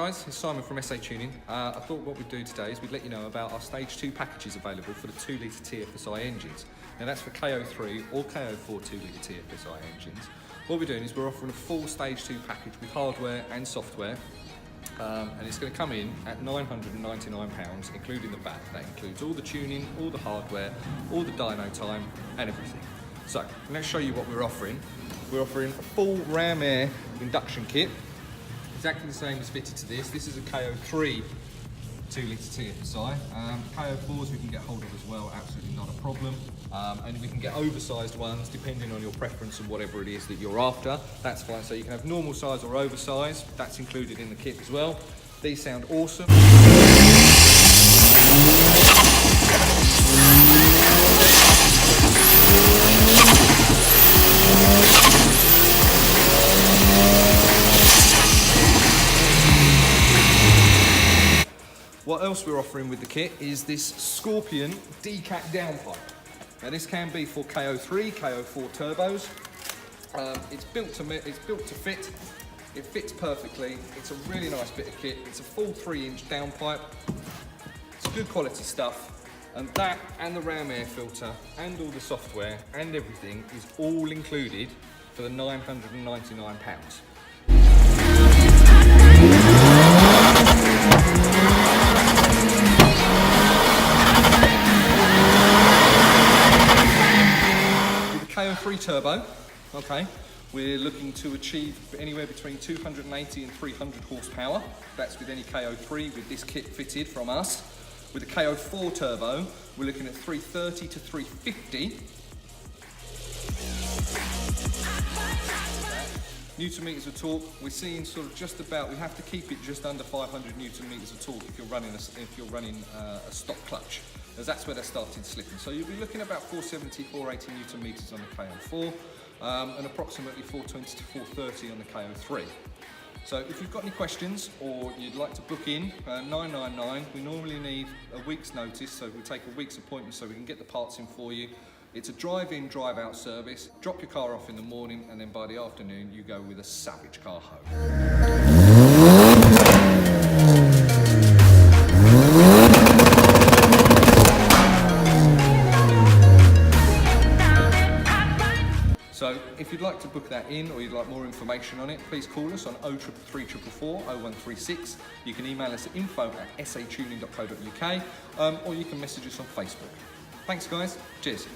guys, it's Simon from SA Tuning. I thought what we'd do today is we'd let you know about our Stage 2 packages available for the 2 litre TFSI engines. Now that's for KO3 or KO4 2 litre TFSI engines. What we're doing is we're offering a full Stage 2 package with hardware and software. And it's going to come in at £999, including the VAT. That includes all the tuning, all the hardware, all the dyno time and everything. So let's show you what we're offering. We're offering a full ram air induction kit, exactly the same as fitted to this. This is a KO3 2 litre TFSI. KO4s we can get hold of as well, absolutely not a problem. And we can get oversized ones depending on your preference and whatever it is that you're after. That's fine. So you can have normal size or oversized. That's included in the kit as well. These sound awesome. What else we're offering with the kit is this Scorpion decat downpipe. Now this can be for KO3, KO4 turbos. It's built to fit. It fits perfectly. It's a really nice bit of kit. It's a full 3-inch downpipe. It's good quality stuff. And that and the ram air filter and all the software and everything is all included for the £999. KO3 turbo, okay, we're looking to achieve anywhere between 280 and 300 horsepower. That's with any KO3 with this kit fitted from us. With the KO4 turbo, we're looking at 330 to 350. Newton meters of torque, we're seeing sort of just about, we have to keep it just under 500 Newton meters of torque if you're running a stock clutch, as that's where they're starting slipping. So you'll be looking at about 470, 480 Newton meters on the KO4, and approximately 420 to 430 on the KO3. So if you've got any questions or you'd like to book in, 999, we normally need a week's notice, so we take a week's appointment so we can get the parts in for you. It's a drive-in, drive-out service. Drop your car off in the morning and then by the afternoon you go with a savage car home. So if you'd like to book that in or you'd like more information on it, please call us on 0334 0136. You can email us at info@satuning.co.uk or you can message us on Facebook. Thanks guys, cheers.